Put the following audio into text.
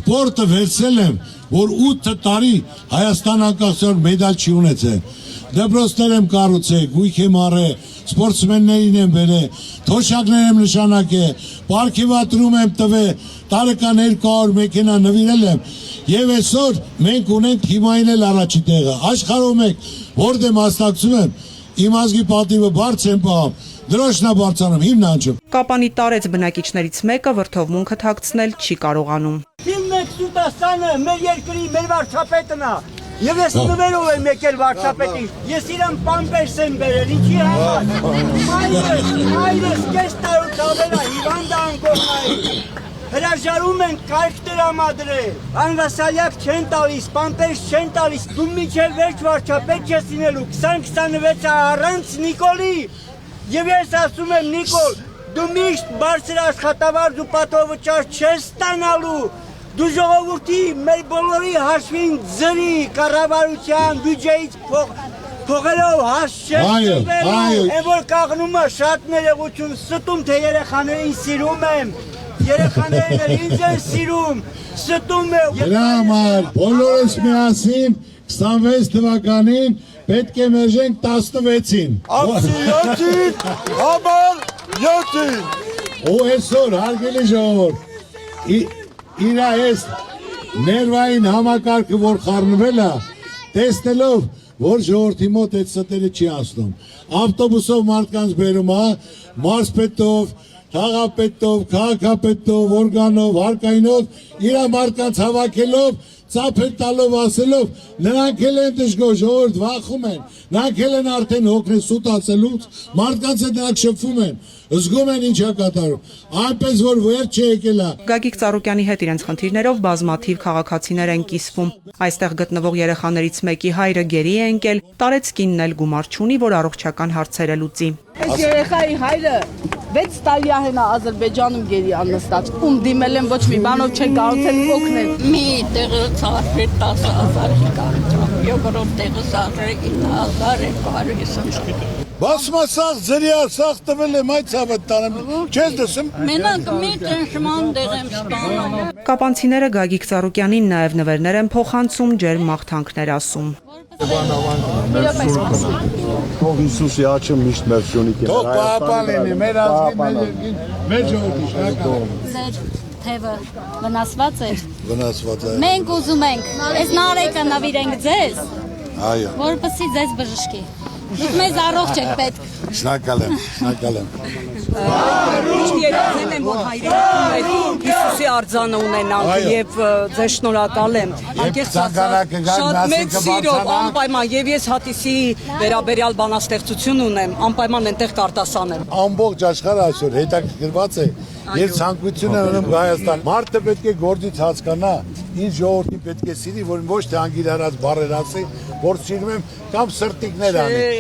սպորտը վերցրել եմ, որ 8 տարի Հայաստան անկախության մեդալ չի ունեցել։ Դպրոցներ եմ կառուցել, գույք եմ առել, սպորտսմեններին եմ բերել, թոշակներ եմ նշանակել, պարգևատրում եմ տվել, տարեկան 200 մեքենա նվիրել եմ, եւ այսօր մենք ունենք թիմային էլ առաջի տեղը։ Աշխարհում եք, որտեղ մասնակցում եմ, իմ ազգի պատիվը բարձր եմ պահում, դրոշնա բարձրանում, հիմնանջում։ Կապանի տարեց բնակիչներից մեկը վրդովմունքը թաքցնել չի կարողանում։ Ֆիլմեք Սուտաստանը մեր երկրի, մեր վարչապետն է։ Եվ ես նվերով եմ եկել վարչապետին։ Ես իրան պամպերս եմ բերել, ինչի համար։ Մայրս կես տարուց ավել է, հիվանդ է անկողնայի։ Հրաժարում են կայք տրամադրել, անվասալյակ չեն տալիս, պամպերս չեն տալիս, դու միջև վերջ վարչապետ չես լինելու, 2026 առանց Նիկոլի, և ես ասում եմ Նիկոլ, դու միշտ բարձր աշխատավարձ ու պատվովճար չես ստանալու, դու ժողովրդի մեր բոլորի հաշվին ձրի, կառավարության, բյուջեից փողելով հաս չես ծվելու, են որ կաղնումը շատ ներողություն, ստում թե երեխաներին սիրում եմ, երեխաներն ինձ են սիրում, ստում է։ Դրա համար բոլորս միասին 26 թվականին պետք է մերժենք 16-ին։ Ամսի 7-ին, համար 7-ին։ Ու այսօր հարգելի ժողովուրդ, իր այս ներվային համակարգը, որ խառնվել է, տեսնելով, որ ժողովրդի մոտ այդ ստերը չի անցնում։ Ավտոբուսով մարդկանց բերում է, մարզպետով, թաղապետով, քաղաքապետով, օրգանով, հարկայինով, իր մարդկանց հավաքելով, ծափեր տալով, ասելով, նրանք էլ են դժգոհ, ժողովուրդ վախում են, նրանք էլ են արդեն հոգնել սուտացելուց, մարդկանց հետ նրանք շփվում են, զգում են ինչա կատարում, այնպես որ վերջ չի եկել է։ Գագիկ Ծառուկյանի հետ իրենց խնդիրներով բազմաթիվ քաղաքացիներ են կիսվում։ Այստեղ գտնվող երեխաներից մեկի հայրը գերի է ընկել, տարեց կինն էլ գումար չունի, որ առողջական հարցերը լուծի։ Այս երեխայի հայրը 6 տարի է հենա Ադրբեջանում գերի անստած, ում դիմել եմ ոչ մի բանով չեն կարողացել օգնել։ Մի տեղը ծախսեր 10,000 կարծրամ, երկրորդ տեղը ծախսեր 9,250։ Բասմասախ ձրի ասախ տվել եմ այդ ցավը տանեմ, չես դսում։ Մենակ մի ճնշման տեղ եմ ստանում։ Կապանցիները Գագիկ Ծառուկյանին նաև նվերներ են փոխանցում, ջերմ մաղթանքներ ասում։ Թող Հիսուսի աչքը միշտ մեր շնորհիք է։ Թող պահապան լինի, մեր ազգին, մեր երկրին, մեր ժողովրդի շնորհակալ։ Ձեր թևը վնասված է։ Վնասված է։ Մենք ուզում ենք, այս նարեկը նվիրենք ձեզ, Այո։ որպեսզի ձեզ բժշկի։ Դուք մեզ առողջ եք պետք։ Շնորհակալ եմ, շնորհակալ եմ։ Միշտ երազել եմ, որ հայրենիքում Հիսուսի արձանը ունենանք եւ ձեզ շնորհակալ եմ։ Անկեղծ ասած, շատ մեծ սիրով անպայման եւ ես հատիսի վերաբերյալ բանաստեղծություն ունեմ, անպայման այնտեղ կարտասանեմ։ Ամբողջ աշխարհը այսօր հետաքրքրված է եւ ցանկություն է ունում Հայաստան։ Մարդը պետք է գործից հասկանա, ինչ ժողովրդին պետք է սիրի, որ ոչ թե անգիր հարած բառեր ասի, որ սիրում եմ կամ սրտիկներ անի։